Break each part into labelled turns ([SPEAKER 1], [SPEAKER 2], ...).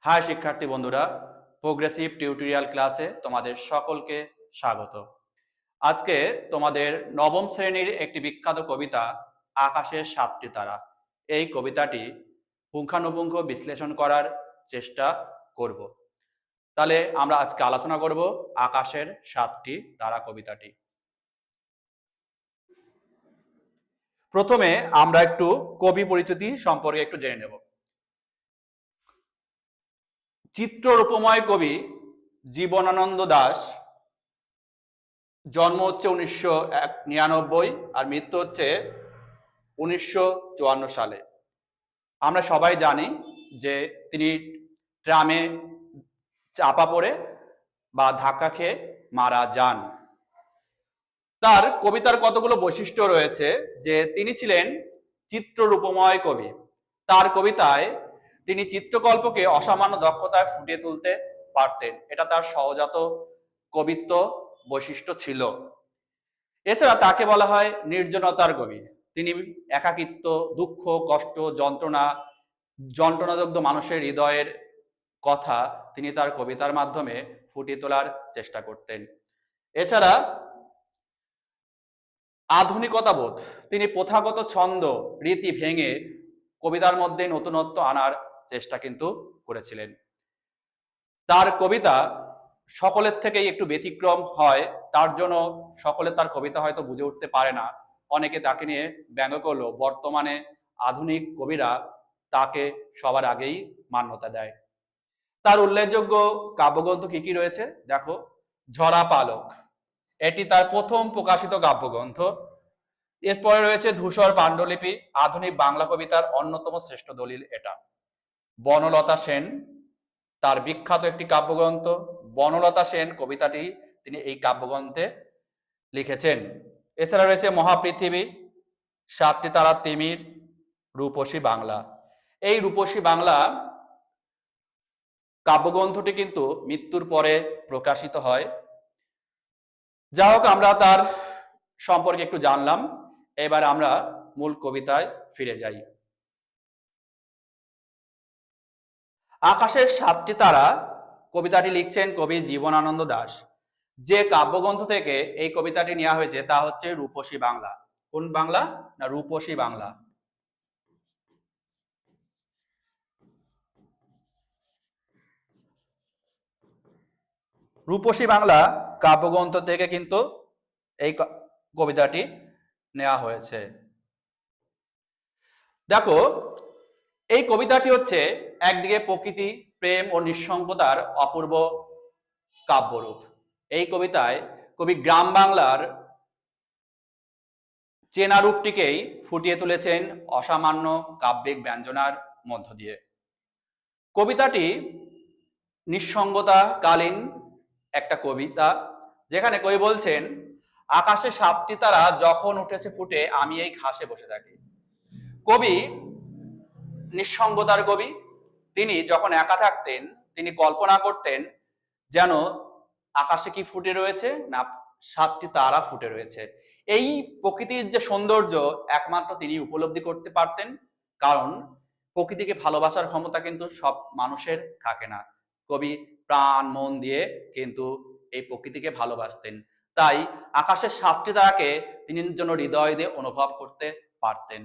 [SPEAKER 1] High শিক্ষার্থী বন্ধুরা, progressive tutorial ক্লাসে তোমাদের সকলকে স্বাগত। আজকে তোমাদের নবম শ্রেণীর একটি বিখ্যাত কবিতা আকাশের সাতটি তারা, এই কবিতাটি পুঙ্খানুপুঙ্খ বিশ্লেষণ করার চেষ্টা করব। তাহলে আমরা আজকে আলোচনা করব আকাশের সাতটি তারা কবিতাটি। প্রথমে আমরা একটু কবি পরিচিতি সম্পর্কে একটু জেনে নেব। চিত্ররূপময় কবি জীবনানন্দ দাশ, জন্ম হচ্ছে 1999 আর মৃত্যু হচ্ছে 1954 সালে। আমরা সবাই জানি যে তিনি ট্রামে চাপা পড়ে বা ধাক্কা খেয়ে মারা যান। তার কবিতার কতগুলো বৈশিষ্ট্য রয়েছে যে তিনি ছিলেন চিত্ররূপময় কবি। তার কবিতায় তিনি চিত্রকল্পকে অসামান্য দক্ষতায় ফুটিয়ে তুলতে পারতেন, এটা তার সহজাত কবিত্ব বৈশিষ্ট্য ছিল। এছাড়া তাকে বলা হয় নির্জনতার কবি। তিনি একাকিত্ব, দুঃখ, কষ্ট, যন্ত্রণাদগ্ধ মানুষের হৃদয়ের কথা তিনি তার কবিতার মাধ্যমে ফুটিয়ে তোলার চেষ্টা করতেন। এছাড়া আধুনিকতাবোধ, তিনি প্রথাগত ছন্দ রীতি ভেঙে কবিতার মধ্যে নতুনত্ব আনার চেষ্টা কিন্তু করেছিলেন। তার কবিতা সকলের থেকেই একটু ব্যতিক্রম হয়, তার জন্য সকলে তার কবিতা হয়তো বুঝে উঠতে পারে না। অনেকে তাকে নিয়ে ব্যঙ্গ করলেও বর্তমানে আধুনিক কবিরা তাকে সবার আগেই মান্যতা দেয়। তার উল্লেখযোগ্য কাব্যগ্রন্থ কি কি রয়েছে দেখো। ঝরা পালক, এটি তার প্রথম প্রকাশিত কাব্যগ্রন্থ। এরপরে রয়েছে ধূসর পাণ্ডুলিপি, আধুনিক বাংলা কবিতার অন্যতম শ্রেষ্ঠ দলিল এটা। বনলতা সেন, তার বিখ্যাত একটি কাব্যগ্রন্থ বনলতা সেন কবিতাটি তিনি এই কাব্যগ্রন্থে লিখেছেন। এছাড়া রয়েছে মহাপৃথিবী, সাতটি তারা তিমির, রূপসী বাংলা। এই রূপসী বাংলা কাব্যগ্রন্থটি কিন্তু মৃত্যুর পরে প্রকাশিত হয়। যা হোক, আমরা তার সম্পর্কে একটু জানলাম। এবার আমরা মূল কবিতায় ফিরে যাই। আকাশের সাতটি তারা কবিতাটি লিখছেন কবি জীবনানন্দ দাশ। যে কাব্যগ্রন্থ থেকে এই কবিতাটি নেওয়া হয়েছে তা হচ্ছে রূপসী বাংলা। কোন বাংলা? না, রূপসী বাংলা। রূপসী বাংলা কাব্যগ্রন্থ থেকে কিন্তু এই কবিতাটি নেওয়া হয়েছে। দেখো, এই কবিতাটি হচ্ছে একদিকে প্রকৃতি, প্রেম ও নিঃসঙ্গতার অপূর্ব কাব্যরূপ। এই কবিতায় কবি গ্রাম বাংলার চেনা রূপটিকেই ফুটিয়ে তুলেছেন অসামান্য কাব্যিক ব্যঞ্জনার মধ্য দিয়ে। কবিতাটি নিঃসঙ্গতাকালীন একটা কবিতা, যেখানে কবি বলছেন, আকাশে সাতটি তারা যখন উঠেছে ফুটে আমি এই ঘাসে বসে থাকি। কবি নিঃসঙ্গতার কবি। তিনি যখন একা থাকতেন তিনি কল্পনা করতেন যেন আকাশে কি ফুটে রয়েছে, না সাতটি তারা ফুটে রয়েছে। এই প্রকৃতির যে সৌন্দর্য একমাত্র তিনি উপলব্ধি করতে পারতেন, কারণ প্রকৃতিকে ভালোবাসার ক্ষমতা কিন্তু সব মানুষের থাকে না। কবি প্রাণ মন দিয়ে কিন্তু এই প্রকৃতিকে ভালোবাসতেন, তাই আকাশের সাতটি তারাকে তিনি যেন হৃদয় দিয়ে অনুভব করতে পারতেন।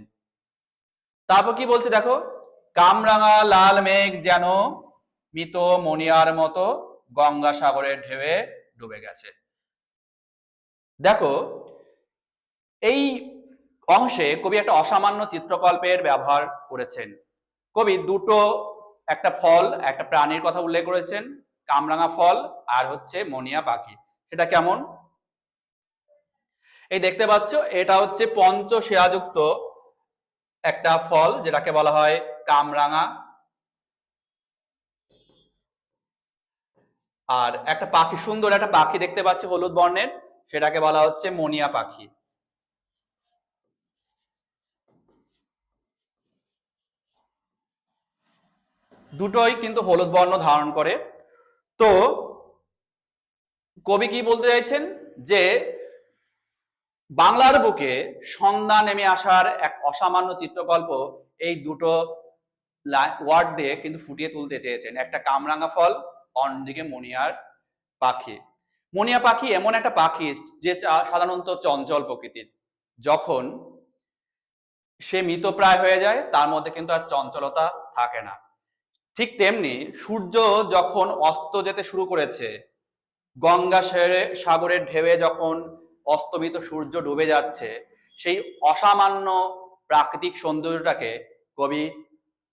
[SPEAKER 1] তারপর কি বলছে দেখো, কামরাঙা লাল মেঘ যেন মৃত মনিয়ার মতো গঙ্গা সাগরের ঢেউয়ে ডুবে গেছে। দেখো, এই অংশে কবি একটা অসামান্য চিত্রকল্পের ব্যবহার করেছেন। কবি দুটো, একটা ফল, একটা প্রাণীর কথা উল্লেখ করেছেন, কামরাঙা ফল আর হচ্ছে মনিয়া পাখি। সেটা কেমন? এই দেখতে পাচ্ছ, এটা হচ্ছে পঞ্চশিরাযুক্ত একটা ফল, যেটাকে বলা হয় কামরাঙা। আর একটা পাখি, সুন্দর একটা পাখি দেখতে পাচ্ছি হলুদ বর্ণের, সেটাকে বলা হচ্ছে মনিয়া পাখি। দুটোই কিন্তু হলুদ বর্ণ ধারণ করে। তো কবি কি বলতে চাইছেন, যে বাংলার বুকে সন্ধ্যা নেমে আসার এক অসামান্য চিত্রকল্প এই দুটো ওয়ার্ড দিয়ে কিন্তু ফুটিয়ে তুলতে চেয়েছেন। একটা কামরাঙা ফল, অন্যদিকে মণিয়ার পাখি। মণিয়া পাখি এমন একটা পাখি যে সাধারণত চঞ্চল প্রকৃতির। যখন সে মৃতপ্রায় হয়ে যায় তার মধ্যে কিন্তু আর চঞ্চলতা থাকে না। ঠিক তেমনি সূর্য যখন অস্ত যেতে শুরু করেছে, গঙ্গা সাগরের ঢেউয়ে যখন অস্তমিত সূর্য ডুবে যাচ্ছে, সেই অসামান্য প্রাকৃতিক সৌন্দর্যটাকে কবি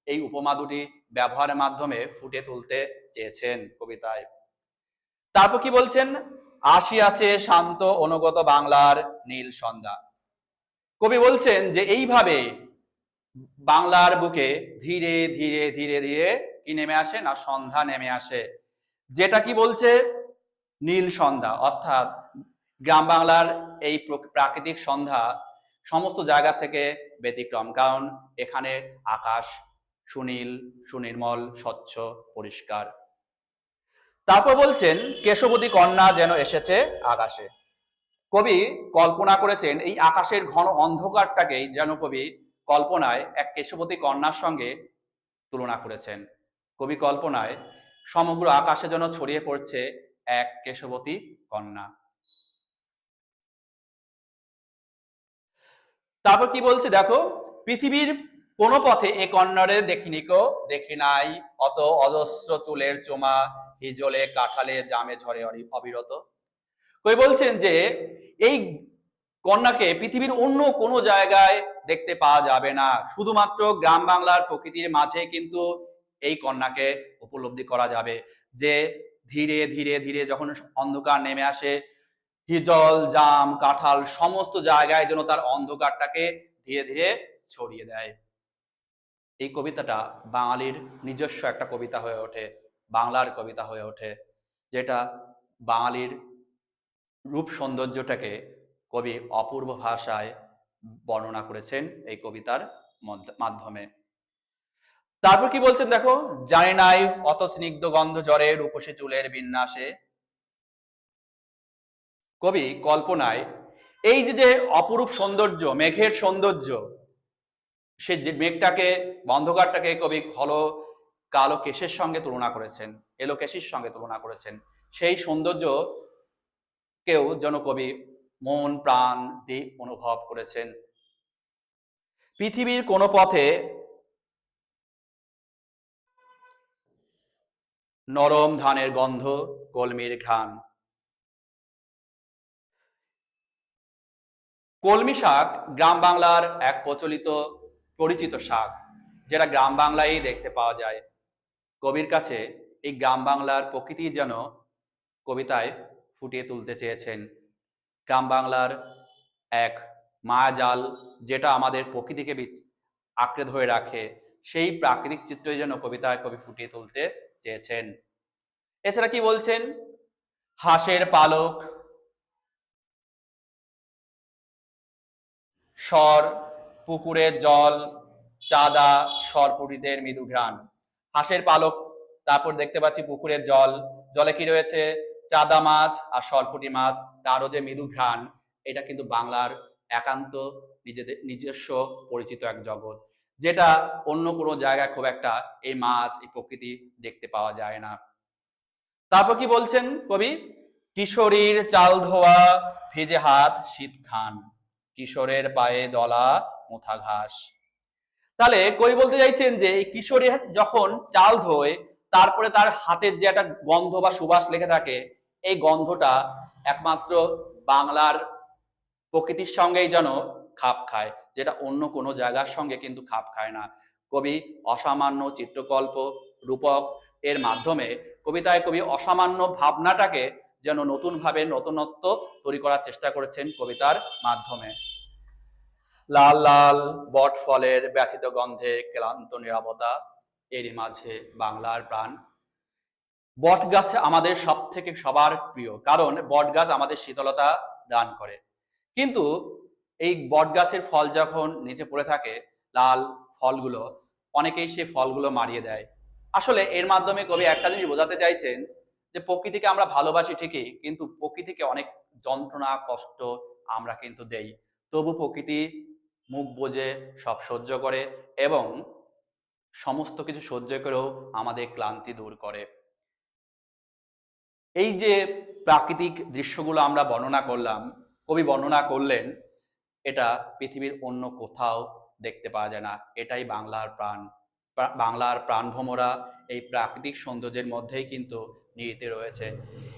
[SPEAKER 1] এই উপমা দুটি ব্যবহারের মাধ্যমে ফুটে তুলতে চেয়েছেন কবিতায়। তারপর কি বলছেন? আসিয়াছে শান্ত অনুগত বাংলার নীল সন্ধ্যা। কবি বলছেন যে এইভাবে বাংলার বুকে ধীরে ধীরে ধীরে ধীরে কি নেমে আসে না, সন্ধ্যা নেমে আসে। যেটা কি বলছে? নীল সন্ধ্যা, অর্থাৎ গ্রাম বাংলার এই প্রাকৃতিক সন্ধ্যা সমস্ত জায়গা থেকে ব্যতিক্রম, কারণ এখানে আকাশ সুনীল, সুনির্মল, স্বচ্ছ, পরিষ্কার। তারপর বলছেন কেশবতী কন্যা যেন এসেছে আকাশে। কবি কল্পনা করেছেন এই আকাশের ঘন অন্ধকারটাকেই যেন কবি কল্পনায় এক কেশবতী কন্যার সঙ্গে তুলনা করেছেন। কবি কল্পনায় সমগ্র আকাশে যেন ছড়িয়ে পড়ছে এক কেশবতী কন্যা। তারপর কি বলছে দেখো, পৃথিবীর কোন পথে এ কন্যারে দেখিনিকো, দেখি নাই অত অজস্র চুলের চোমা, হিজলে কাঠালে জামে ঝরে অবিরত। কবি বলছেন যে এই কন্যাকে পৃথিবীর অন্য কোনো জায়গায় দেখতে পাওয়া যাবে না, শুধুমাত্র গ্রাম বাংলার প্রকৃতির মাঝে কিন্তু এই কন্যাকে উপলব্ধি করা যাবে। যে ধীরে ধীরে ধীরে যখন অন্ধকার নেমে আসে, হিজল, জাম, কাঁঠাল সমস্ত জায়গায় যেন তার অন্ধকারটাকে ধীরে ধীরে ছড়িয়ে দেয়। এই কবিতাটা বাঙালির নিজস্ব একটা কবিতা হয়ে ওঠে, বাংলার কবিতা হয়ে ওঠে, যেটা বাঙালির রূপ সৌন্দর্যটাকে কবি অপূর্ব ভাষায় বর্ণনা করেছেন এই কবিতার মাধ্যমে। তারপর কি বলছেন দেখো, জানি নাই অত স্নিগ্ধ গন্ধ জ্বরে রূপসী চুলের বিন্যাসে। কবি কল্পনায় এই যে অপরূপ সৌন্দর্য, মেঘের সৌন্দর্য, সে যে মেঘটাকে, অন্ধকারটাকে কবি কালো কেশের সঙ্গে তুলনা করেছেন, এলো কেশির সঙ্গে তুলনা করেছেন। সেই সৌন্দর্য কেউ যেন কবি মন প্রাণ দিয়ে অনুভব করেছেন। পৃথিবীর কোনো পথে নরম ধানের গন্ধ, কলমির ঘ্রাণ। কলমি শাক গ্রাম বাংলার এক প্রচলিত পরিচিত শাক, যেটা গ্রাম বাংলায় দেখতে পাওয়া যায়। কবির কাছে এই গ্রাম বাংলার প্রকৃতি যেন কবিতায় ফুটিয়ে তুলতে চেয়েছেন। গ্রাম বাংলার এক মায়াজাল, যেটা আমাদের প্রকৃতিকে আঁকড়ে ধরে রাখে, সেই প্রাকৃতিক চিত্রই যেন কবিতায় কবি ফুটিয়ে তুলতে চেয়েছেন। এছাড়া কি বলছেন? হাঁসের পালক, স্বর, পুকুরের জল, চাঁদা, সরপুরীদের মৃদু ঘ্রাণ। হাঁসের পালক, তারপর দেখতে পাচ্ছি পুকুরের জল, জলে কি রয়েছে? চাঁদা মাছ আর সরপুঁটি মাছ, তারও যে মৃদু ঘ্রাণ, এটা কিন্তু বাংলার একান্ত নিজস্ব পরিচিত এক জগৎ, যেটা অন্য কোনো জায়গায় খুব একটা এই মাছ, এই প্রকৃতি দেখতে পাওয়া যায় না। তারপর কি বলছেন কবি? কিশোরীর চাল ধোয়া, ভিজে হাত শীত খান, কিশোরের পায়ে দলা মুথা ঘাস। তাহলে কবি বলতে চাইছেন যে এই কিশোরী যখন চাল ধোয়, তারপরে তার হাতের যে একটা গন্ধ বা সুবাস লেগে থাকে, এই গন্ধটা একমাত্র বাংলার প্রকৃতির সঙ্গেই যেন খাপ খায়, যেটা অন্য কোনো জায়গার সঙ্গে কিন্তু খাপ খায় না। কবি অসামান্য চিত্রকল্প, রূপক এর মাধ্যমে কবিতায় কবি অসামান্য ভাবনাটাকে যেন নতুনভাবে নতুনত্ব তৈরি করার চেষ্টা করেছেন কবিতার মাধ্যমে। লাল লাল বট ফলের ব্যথিত গন্ধে ক্লান্ত নীরবতা, এরই মাঝে বাংলার প্রাণ। বট গাছ আমাদের সবার প্রিয়, কারণ বট গাছ আমাদের শীতলতা দান করে। কিন্তু এই বট গাছের ফল যখন নিচে পড়ে থাকে, লাল ফলগুলো, অনেকেই সেই ফলগুলো মারিয়ে দেয়। আসলে এর মাধ্যমে কবি একটা জিনিস বোঝাতে চাইছেন যে প্রকৃতিকে আমরা ভালোবাসি ঠিকই, কিন্তু প্রকৃতিকে অনেক যন্ত্রণা, কষ্ট আমরা কিন্তু দেই। তবু প্রকৃতি মুখ বুজে সব সহ্য করে এবং সমস্ত কিছু সহ্য করেও আমাদের ক্লান্তি দূর করে। এই যে প্রাকৃতিক দৃশ্যগুলো আমরা বর্ণনা করলাম, কবি বর্ণনা করলেন, এটা পৃথিবীর অন্য কোথাও দেখতে পাওয়া যায় না। এটাই বাংলার প্রাণ। বাংলার প্রাণভোমরা এই প্রাকৃতিক সৌন্দর্যের মধ্যেই কিন্তু নিহিত রয়েছে।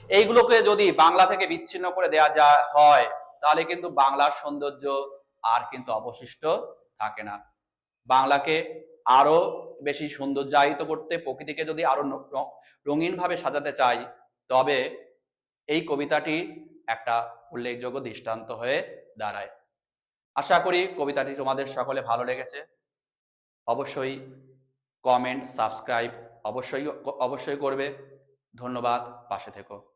[SPEAKER 1] এইগুলোকে যদি বাংলা থেকে বিচ্ছিন্ন করে দেওয়া হয়, তাহলে কিন্তু বাংলার সৌন্দর্য আর কিন্তু অবশিষ্ট থাকে না। বাংলাকে আরো বেশি সৌন্দর্যায়িত করতে, প্রকৃতিকে যদি আরো রঙিন ভাবে সাজাতে চাই, তবে এই কবিতাটি একটা উল্লেখযোগ্য দৃষ্টান্ত হয়ে দাঁড়ায়। আশা করি কবিতাটি তোমাদের সকলে ভালো লেগেছে। অবশ্যই কমেন্ট, সাবস্ক্রাইব অবশ্যই অবশ্যই করবে। ধন্যবাদ, পাশে থেকো।